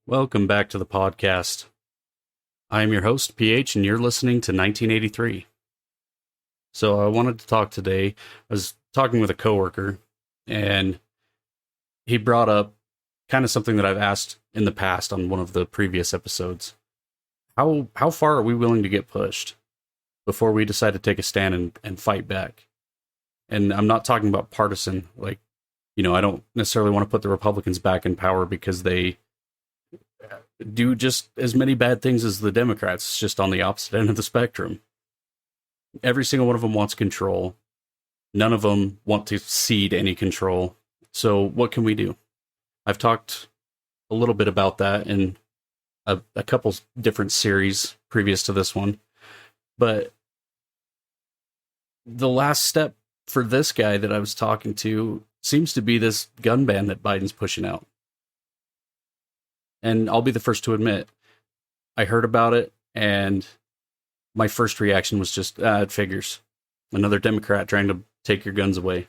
Welcome back to the podcast. I am your host, PH, and you're listening to 1983. So I wanted to talk today. I was talking with a coworker, and he brought up kind of something that I've asked in the past on one of the previous episodes. How far are we willing to get pushed before we decide to take a stand and fight back? And I'm not talking about partisan. I don't necessarily want to put the Republicans back in power because they do just as many bad things as the Democrats. It's just on the opposite end of the spectrum. Every single one of them wants control. None of them want to cede any control. So what can we do? I've talked a little bit about that in a couple different series previous to this one. But the last step for this guy that I was talking to seems to be this gun ban that Biden's pushing out. And I'll be the first to admit, I heard about it, and my first reaction was just, it figures. Another Democrat trying to take your guns away.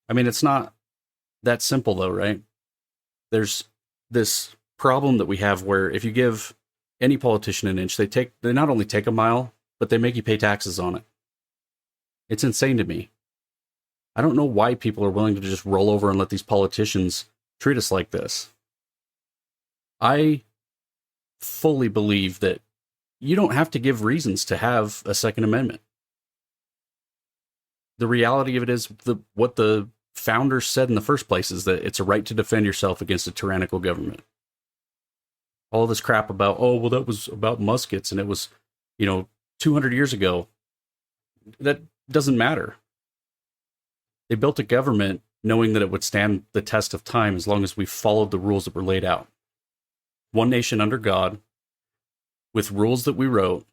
I mean, it's not that simple, though, right? There's this problem that we have where if you give any politician an inch, they not only take a mile, but they make you pay taxes on it. It's insane to me. I don't know why people are willing to just roll over and let these politicians treat us like this. I fully believe that you don't have to give reasons to have a Second Amendment. The reality of it is what the founders said in the first place is that it's a right to defend yourself against a tyrannical government. All this crap about, that was about muskets and it was, 200 years ago. That doesn't matter. They built a government knowing that it would stand the test of time as long as we followed the rules that were laid out. One nation under God, with rules that we wrote,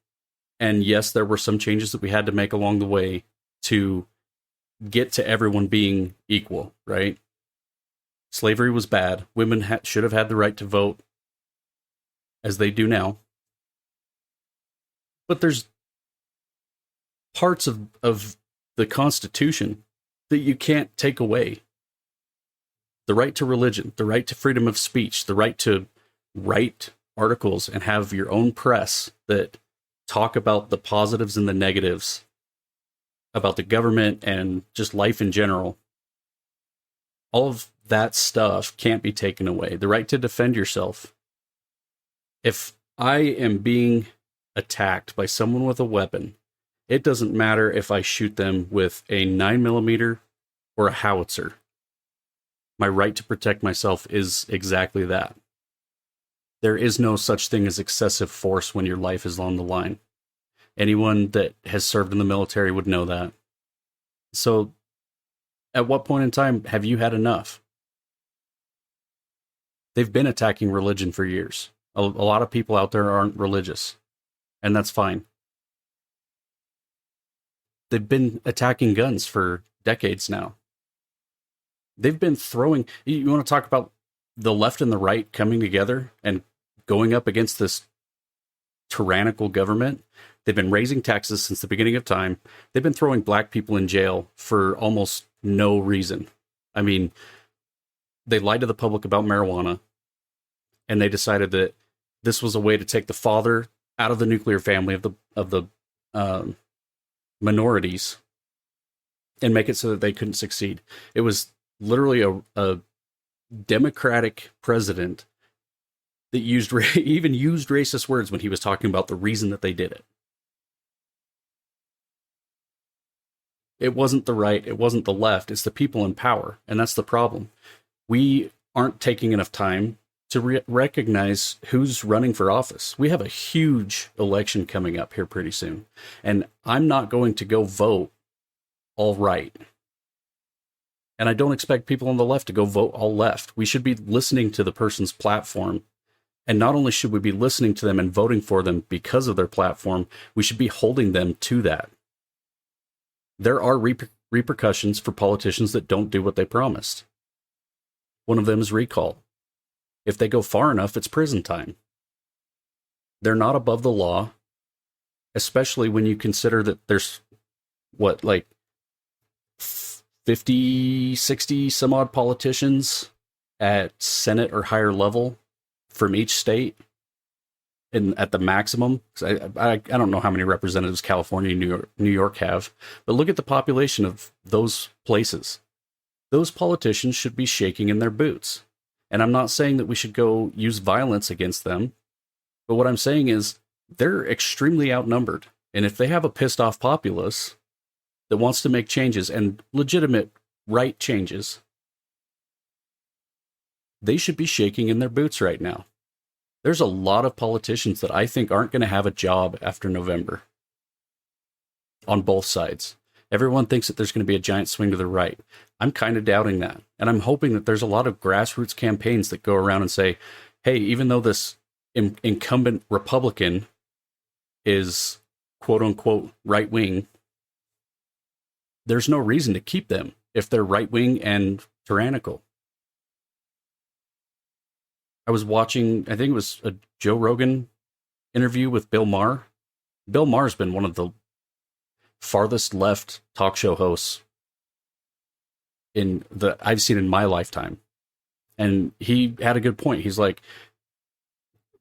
and yes, there were some changes that we had to make along the way to get to everyone being equal, right? Slavery was bad. Women should have had the right to vote, as they do now. But there's parts of the Constitution that you can't take away. The right to religion, the right to freedom of speech, the right to write articles and have your own press that talk about the positives and the negatives about the government and just life in general. All of that stuff can't be taken away. The right to defend yourself. If I am being attacked by someone with a weapon, it doesn't matter if I shoot them with a 9mm or a howitzer. My right to protect myself is exactly that. There is no such thing as excessive force when your life is on the line. Anyone that has served in the military would know that. So, at what point in time have you had enough? They've been attacking religion for years. A lot of people out there aren't religious, and that's fine. They've been attacking guns for decades now. They've been throwing... You want to talk about the left and the right coming together and going up against this tyrannical government? They've been raising taxes since the beginning of time. They've been throwing black people in jail for almost no reason. I mean, they lied to the public about marijuana, and they decided that this was a way to take the father out of the nuclear family of the minorities and make it so that they couldn't succeed. It was literally a Democratic president that even used racist words when he was talking about the reason that they did it. It wasn't the right, it wasn't the left, it's the people in power, and that's the problem. We aren't taking enough time to recognize who's running for office. We have a huge election coming up here pretty soon, and I'm not going to go vote all right. And I don't expect people on the left to go vote all left. We should be listening to the person's platform. And not only should we be listening to them and voting for them because of their platform, we should be holding them to that. There are repercussions for politicians that don't do what they promised. One of them is recall. If they go far enough, it's prison time. They're not above the law, especially when you consider that there's, 50, 60 some odd politicians at Senate or higher level from each state and at the maximum. 'Cause I don't know how many representatives California and New York have, but look at the population of those places. Those politicians should be shaking in their boots. And I'm not saying that we should go use violence against them, but what I'm saying is they're extremely outnumbered. And if they have a pissed off populace that wants to make changes and legitimate right changes, they should be shaking in their boots right now. There's a lot of politicians that I think aren't going to have a job after November on both sides. Everyone thinks that there's going to be a giant swing to the right. I'm kind of doubting that. And I'm hoping that there's a lot of grassroots campaigns that go around and say, hey, even though this incumbent Republican is quote unquote right wing, there's no reason to keep them if they're right wing and tyrannical. I was watching, I think it was a Joe Rogan interview with Bill Maher. Bill Maher's been one of the farthest left talk show hosts I've seen in my lifetime. And he had a good point. He's like,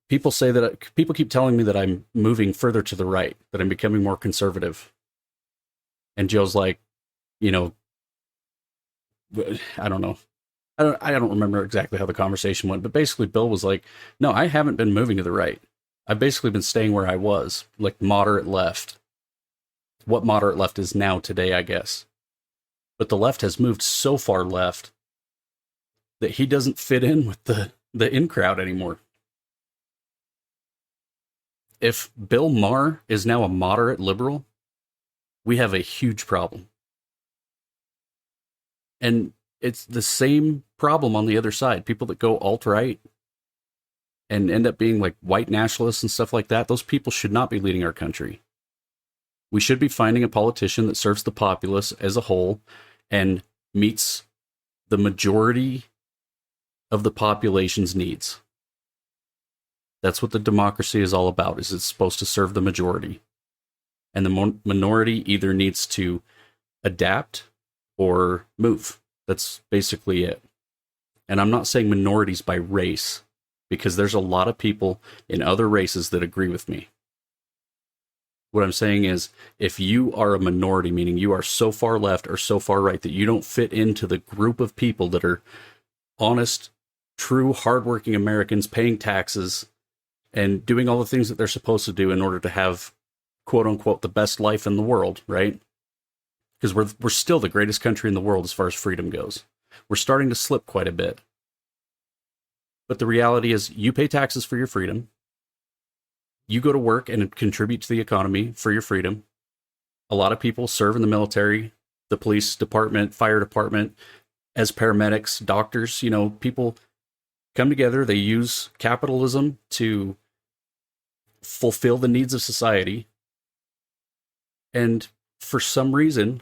people keep telling me that I'm moving further to the right, that I'm becoming more conservative. And Joe's like, I don't know. I don't remember exactly how the conversation went, but basically Bill was like, no, I haven't been moving to the right. I've basically been staying where I was, like moderate left. What moderate left is now today, I guess. But the left has moved so far left that he doesn't fit in with the in crowd anymore. If Bill Maher is now a moderate liberal, we have a huge problem. And it's the same problem on the other side. People that go alt-right and end up being like white nationalists and stuff like that, those people should not be leading our country. We should be finding a politician that serves the populace as a whole and meets the majority of the population's needs. That's what the democracy is all about, is it's supposed to serve the majority. And the minority either needs to adapt or move. That's basically it. And I'm not saying minorities by race, because there's a lot of people in other races that agree with me. What I'm saying is, if you are a minority, meaning you are so far left or so far right that you don't fit into the group of people that are honest, true, hardworking Americans paying taxes and doing all the things that they're supposed to do in order to have, quote unquote, the best life in the world, right? Because we're still the greatest country in the world as far as freedom goes. We're starting to slip quite a bit. But the reality is, you pay taxes for your freedom. You go to work and contribute to the economy for your freedom. A lot of people serve in the military, the police department, fire department, as paramedics, doctors. People come together. They use capitalism to fulfill the needs of society. And for some reason,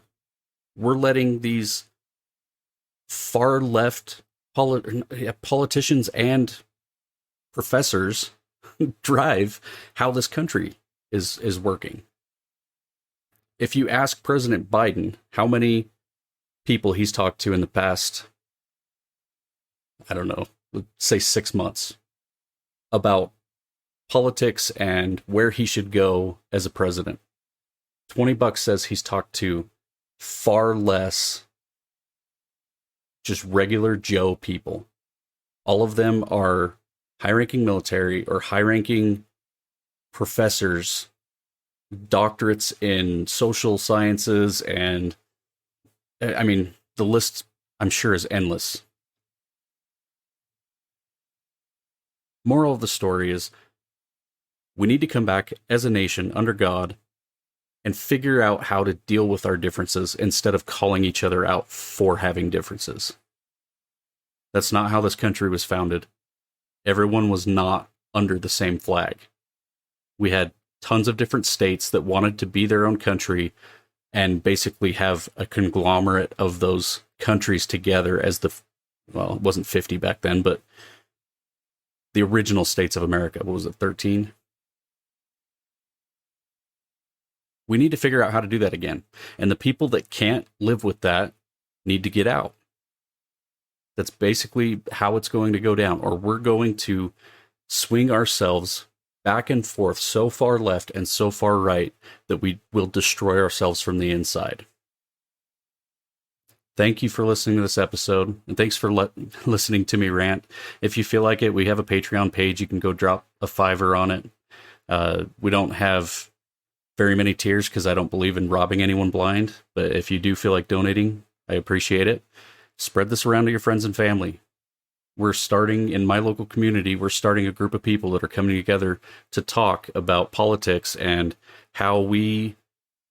we're letting these far left politicians and professors drive how this country is working. If you ask President Biden how many people he's talked to in the past, I don't know, let's say 6 months, about politics and where he should go as a president, $20 says he's talked to far less just regular Joe people. All of them are high-ranking military or high-ranking professors, doctorates in social sciences, and I mean, the list, I'm sure, is endless. Moral of the story is, we need to come back as a nation under God and figure out how to deal with our differences instead of calling each other out for having differences. That's not how this country was founded. Everyone was not under the same flag. We had tons of different states that wanted to be their own country and basically have a conglomerate of those countries together as it wasn't 50 back then, but the original states of America. What was it, 13? We need to figure out how to do that again. And the people that can't live with that need to get out. That's basically how it's going to go down, or we're going to swing ourselves back and forth so far left and so far right that we will destroy ourselves from the inside. Thank you for listening to this episode, and thanks for listening to me rant. If you feel like it, we have a Patreon page. You can go drop a $5 on it. We don't have very many tiers because I don't believe in robbing anyone blind, but if you do feel like donating, I appreciate it. Spread this around to your friends and family. We're starting, in my local community, we're starting a group of people that are coming together to talk about politics and how we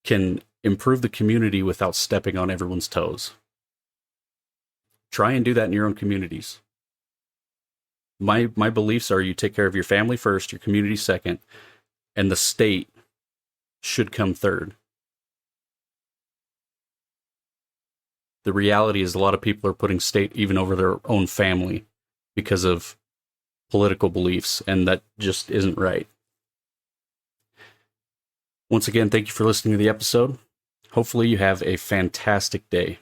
can improve the community without stepping on everyone's toes. Try and do that in your own communities. My beliefs are you take care of your family first, your community second, and the state should come third. The reality is a lot of people are putting state even over their own family because of political beliefs, and that just isn't right. Once again, thank you for listening to the episode. Hopefully you have a fantastic day.